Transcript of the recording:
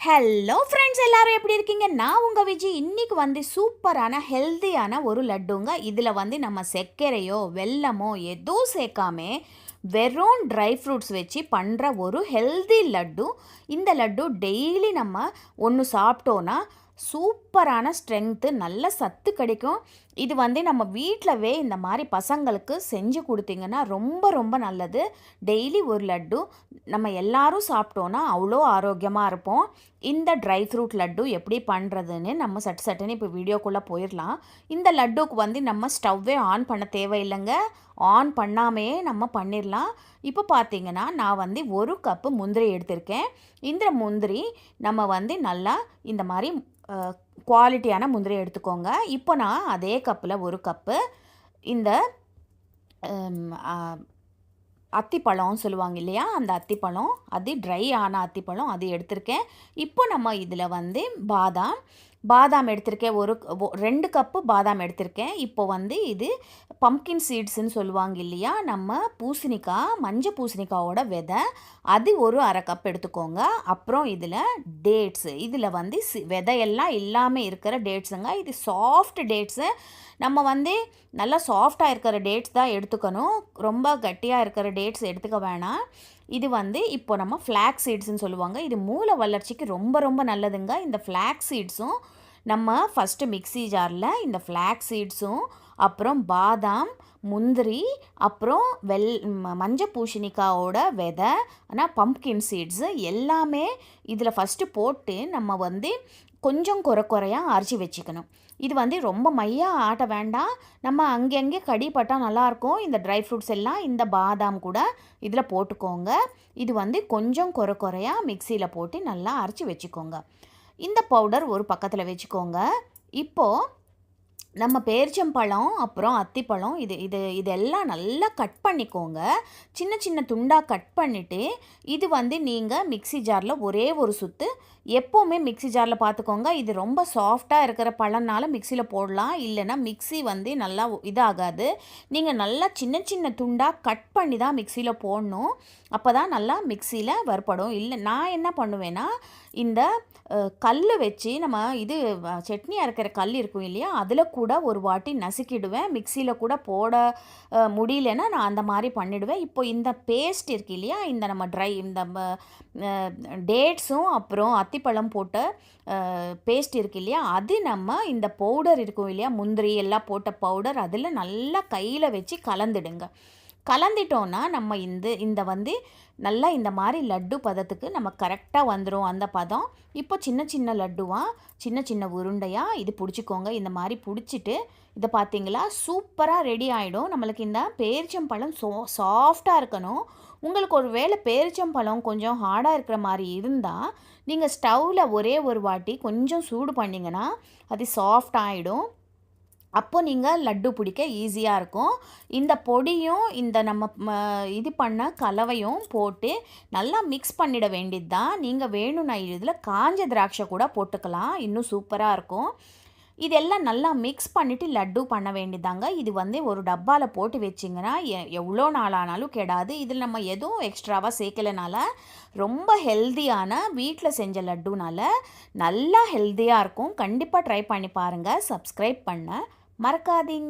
Hello friends, எல்லாரும் எப்படி இருக்கீங்க? நான் உங்கள் விஜய். இன்றைக்கி வந்து சூப்பரான ஹெல்த்தியான ஒரு லட்டுங்க. இதில் வந்து நம்ம சர்க்கரையோ வெல்லமோ எதுவும் சேர்க்காம வெறும் ட்ரை ஃப்ரூட்ஸ் வச்சு பண்ணுற ஒரு ஹெல்தி லட்டு. இந்த லட்டு டெய்லி நம்ம ஒன்று சாப்பிட்டோன்னா சூப்பரான ஸ்ட்ரென்த்து, நல்ல சத்து கிடைக்கும். இது வந்து நம்ம வீட்டிலவே இந்த மாதிரி பசங்களுக்கு செஞ்சு கொடுத்தீங்கன்னா ரொம்ப ரொம்ப நல்லது. டெய்லி ஒரு லட்டு நம்ம எல்லாரும் சாப்பிட்டோன்னா அவ்வளோ ஆரோக்கியமாக இருப்போம். இந்த ட்ரை ஃப்ரூட் லட்டு எப்படி பண்ணுறதுன்னு நம்ம சட்டுன்னு இப்போ வீடியோக்குள்ளே போயிடலாம். இந்த லட்டுக்கு வந்து நம்ம ஸ்டவ்வே ஆன் பண்ண தேவையில்லைங்க. ஆன் பண்ணாமையே நம்ம பண்ணிடலாம். இப்போ பார்த்தீங்கன்னா நான் வந்து 1 கப்பு முந்திரி எடுத்திருக்கேன். இந்த முந்திரி நம்ம வந்து நல்லா இந்த மாதிரி குவாலிட்டியான முந்திரி எடுத்துக்கோங்க. இப்போ நான் அதே கப்பில் 1 கப்பு இந்த அத்திப்பழம் சொல்லுவாங்க இல்லையா, அந்த அத்திப்பழம், அது ட்ரை ஆன அத்திப்பழம் அது எடுத்திருக்கேன். இப்போ நம்ம இதில் வந்து பாதாம் எடுத்திருக்கேன். 2 கப்பு பாதாம் எடுத்திருக்கேன். இப்போ வந்து இது பம்ப்கின் சீட்ஸ்ன்னு சொல்லுவாங்க இல்லையா, நம்ம பூசணிக்காய், மஞ்சள் பூசணிக்காயோட விதை, அது ஒரு 1/2 கப் எடுத்துக்கோங்க. அப்புறம் இதில் டேட்ஸு, இதில் வந்து விதையெல்லாம் இல்லாமல் இருக்கிற டேட்ஸுங்க. இது சாஃப்ட் டேட்ஸு. நம்ம வந்து நல்லா சாஃப்டாக இருக்கிற டேட்ஸ் தான் எடுத்துக்கணும். ரொம்ப கட்டியாக இருக்கிற டேட்ஸ் எடுத்துக்க வேணாம். இது வந்து இப்போ நம்ம ஃப்ளாக்ஸ் சீட்ஸ்ன்னு சொல்லுவாங்க. இது மூளை வளர்ச்சிக்கு ரொம்ப ரொம்ப நல்லதுங்க. இந்த ஃப்ளாக்ஸ் சீட்ஸும் நம்ம ஃபஸ்ட்டு மிக்ஸி ஜாரில் இந்த ஃப்ளாக்ஸ் சீட்ஸும், அப்புறம் பாதாம், முந்திரி, அப்புறம் மஞ்சள் பூசணிக்காயோட விதை, ஆனால் பம்ப்கின் சீட்ஸு எல்லாமே இதில் ஃபஸ்ட்டு போட்டு நம்ம வந்து கொஞ்சம் குறையாக அரைச்சி வச்சுக்கணும். இது வந்து ரொம்ப மையாக ஆட்ட வேண்டாம். நம்ம அங்கங்கே கடிப்பட்டால் நல்லாயிருக்கும். இந்த ட்ரை ஃப்ரூட்ஸ் எல்லாம் இந்த பாதாம் கூட இதில் போட்டுக்கோங்க. இது வந்து கொஞ்சம் குறையாக மிக்சியில் போட்டு நல்லா அரைச்சி வச்சுக்கோங்க. இந்த பவுடர் ஒரு பக்கத்தில் வச்சுக்கோங்க. இப்போது நம்ம பேரிச்சம்பழம், அப்புறம் அத்திப்பழம், இதெல்லாம் நல்லா கட் பண்ணிக்கோங்க. சின்ன துண்டாக கட் பண்ணிவிட்டு இது வந்து நீங்கள் மிக்ஸி ஜாரில் ஒரே ஒரு சுற்று, எப்போவுமே மிக்ஸி ஜாரில் பார்த்துக்கோங்க. இது ரொம்ப சாஃப்டாக இருக்கிற பழம்னால மிக்சியில் போடலாம், இல்லைன்னா மிக்ஸி வந்து நல்லா இதாகாது. நீங்கள் நல்லா சின்ன துண்டாக கட் பண்ணி தான் மிக்சியில் போடணும். அப்போ தான் நல்லா மிக்சியில் வறுபடும். இல்லை நான் என்ன பண்ணுவேன்னா, இந்த கல் வச்சு நம்ம சட்னி அரைக்கிற கல் இருக்கும் இல்லையா, அதில் கூட ஒரு வாட்டி நசுக்கிடுவேன். மிக்சியில் கூட போட முடியலன்னா நான் அந்த மாதிரி பண்ணிவிடுவேன். இப்போ இந்த பேஸ்ட் இருக்கு இல்லையா, இந்த நம்ம இந்த டேட்ஸும் அப்புறம் அத்திப்பழம் போட்ட பேஸ்ட் இருக்கு இல்லையா, அது நம்ம இந்த பவுடர் இருக்கும் இல்லையா, முந்திரி எல்லாம் போட்ட பவுடர், அதில் நல்லா கையில் வச்சு கலந்துடுங்க. கலந்துட்டோன்னா நம்ம இந்த வந்து நல்லா இந்த மாதிரி லட்டு பதத்துக்கு நம்ம கரெக்டாக வந்துடும் அந்த பதம். இப்போ சின்ன லட்டுவாக சின்ன உருண்டையாக இது பிடிச்சிக்கோங்க. இந்த மாதிரி பிடிச்சிட்டு இதை பார்த்தீங்களா, சூப்பராக ரெடி ஆகிடும். நம்மளுக்கு இந்த பேரிச்சம்பழம் சாஃப்டாக இருக்கணும். உங்களுக்கு ஒரு வேளை பேரிச்சம்பழம் கொஞ்சம் ஹார்டாக இருக்கிற மாதிரி இருந்தால் நீங்கள் ஸ்டவ்வில் ஒரே ஒரு வாட்டி கொஞ்சம் சூடு பண்ணிங்கன்னா அது சாஃப்ட் ஆகிடும். அப்போ நீங்கள் லட்டு பிடிக்க ஈஸியாக இருக்கும். இந்த பொடியும் இந்த நம்ம இது பண்ண கலவையும் போட்டு நல்லா மிக்ஸ் பண்ணிட வேண்டியது தான். நீங்கள் வேணும்னா இதில் காஞ்ச திராட்சை கூட போட்டுக்கலாம், இன்னும் சூப்பராக இருக்கும். இதெல்லாம் நல்லா மிக்ஸ் பண்ணிவிட்டு லட்டு பண்ண வேண்டியதாங்க. இது வந்து ஒரு டப்பாவில் போட்டு வச்சிங்கன்னா எவ்வளோ நாள் ஆனாலும் கெடாது. இதில் நம்ம எதுவும் எக்ஸ்ட்ராவாக சேர்க்கலனால ரொம்ப ஹெல்த்தியான வீட்டில் செஞ்ச லட்டுனால நல்லா ஹெல்த்தியாக இருக்கும். கண்டிப்பாக ட்ரை பண்ணி பாருங்கள். சப்ஸ்கிரைப் பண்ண மறக்காதீங்க.